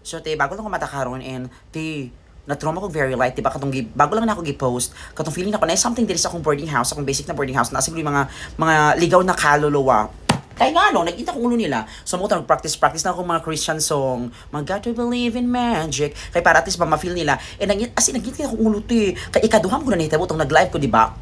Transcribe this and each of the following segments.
So, te, bago lang ko matakaroon and, te, na-trauma ko very light, diba? Bago lang na ako gi-post, katong feeling ako na something din sa akong boarding house, akong basic na boarding house, na siguro yung mga ligaw na kaluluwa. Kaya nga, no, nakita ko ulo nila. So, mo nag-practice na ako mga Christian song. Mga got to believe in magic. Kaya para at least ba ma-feel nila. And nagkita ko ulo, te. Kaya ikaduham ko na nito, itong nag-live ko, diba?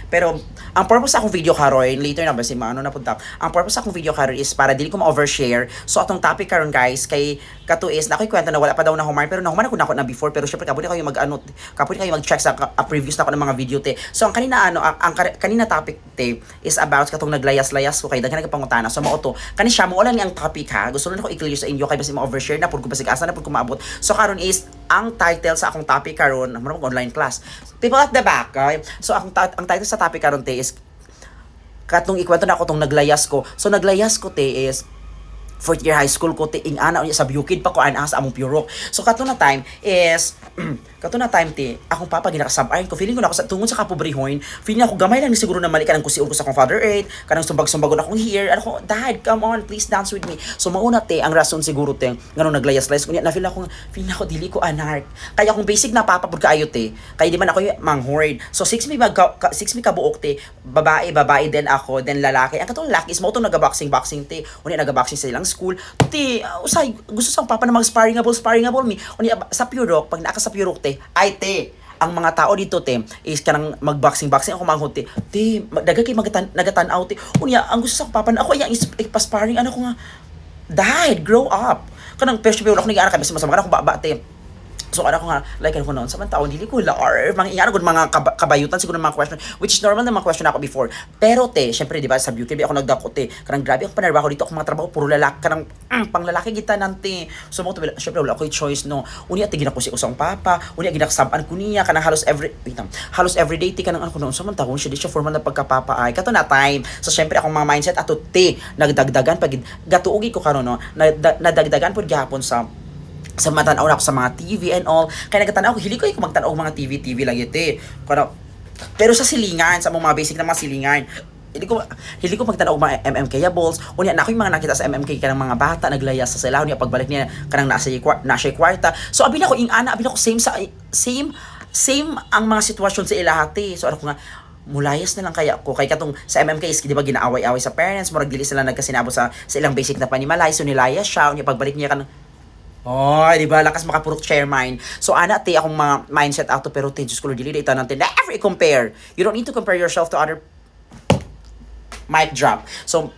Pero, ang purpose sa akong video karon, later na ba si Mano na punta. Ang purpose sa akong video karon is para dili ko ma-overshare. So, atong topic karon guys, kay kato is, nakoy kwento na wala pa daw na humar, pero nahuman ako na before, pero syempre kapunin kayo mag-check sa previous na ako ng mga video, te. So, ang kanina topic, te, is about katong naglayas-layas ko kay daghan nagpangutana. So, mao to. Kani siya mo lang ni ang topic ha. Gusto lang ko i-clear sa inyo kay basi ma-overshare na pud ko basig asa na pud ko maabot. So, karon is ang title sa akong topic karon, mo online class. People at the back, okay? So, ang title sa topic karon, te, is katong ikwento na ako tong naglayas ko. So, naglayas ko, te, is fourth year high school ko, te, ana sa Bukid pa ko anas among purok. So kato na time is te, akong papa ginakasab-ayon ko, feeling ko na ako sa tungod sa kapobrehon, feeling ako gamay lang ni siguro na mali kanang kusiol ko sa akong father earth, kanang sumbag-sumbagon akong here, ano ko, dad, come on, please dance with me. So mauna, te, ang rason siguro, te, ngano naglayas-layas ko niya, na feeling ako dili ko anark. Kaya akong basic na papa pud kaayo, te. Kaya di man ako manghord. So 6 mi kabuok, te, babae din ako, then lalaki. Ang katong lalaki is mo to boxing, te. Unya naga-boxing sa ilang school. Te, usay gusto sang papa na mag-sparringable mi. Unya sa Purok, pag naka sa Purok, te, ay te, ang mga tao dito, te, is kanang mag-boxing ako manghod, te. Te, daga kay nagatan-aw, te. Unya ang gusto sang papa na ako yang ipa-sparring ano ko nga. Dad, grow up. Kanang pero ako nag-anak kay masama ako baba, te. So, ano ko nga, like, ano ko noon, sa mga taon, hindi ko lar, mga mga kabayutan, siguro mga question, which is normal na mga question ako before. Pero, te, syempre, di ba, sa beauty, ako nagdako, te, kanang grabe ako panarbaho dito, ako mga trabaho, puro lalaki, kanang, pang lalaki kita nante. So, mga to, syempre, wala ako choice, no. Unya, te, ginakusi ko sa papa, unya, ginakasabaan ko niya, kanang halos everyday, te, kanang, ano ko noon, sa mga taon, siya, di siya formal na pagkapapa, ay, kato na time. So, syempre, akong mga mindset, ato, te, nagdagdagan, pag gatuugi ko karon no, nadagdagan po gihapon sa matanaw na ako sa mga TV and all. Kaya nagtanaw ako, hili ko magtanaw mga TV lang ito. Pero sa silingan, sa mga basic na mga silingan, hili ko magtanaw mga MMK balls. Unya na ako yung mga nakita sa MMK kanang mga bata naglayas sa sila, unya pagbalik niya kanang nasa kwarta. So abi na ko same ang mga sitwasyon sa ilahati. So ano ko nga, mulayas na lang kaya ko kay katong sa MMK is di ba ginaaway-away sa parents, murag dili sila nagkasinabo sa ilang basic na panimalay, so nilayas siya, unya pagbalik niya kanang di ba? Lakas makapurok chairman. So, ana, te, akong mga mindset out to, pero, te, Diyos ko, dili, ito natin, never compare. You don't need to compare yourself to other mic drop. So,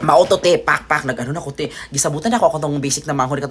mauto, te, pak, nag-ano na ko, te, gisabutan ako, katong basic na manghod,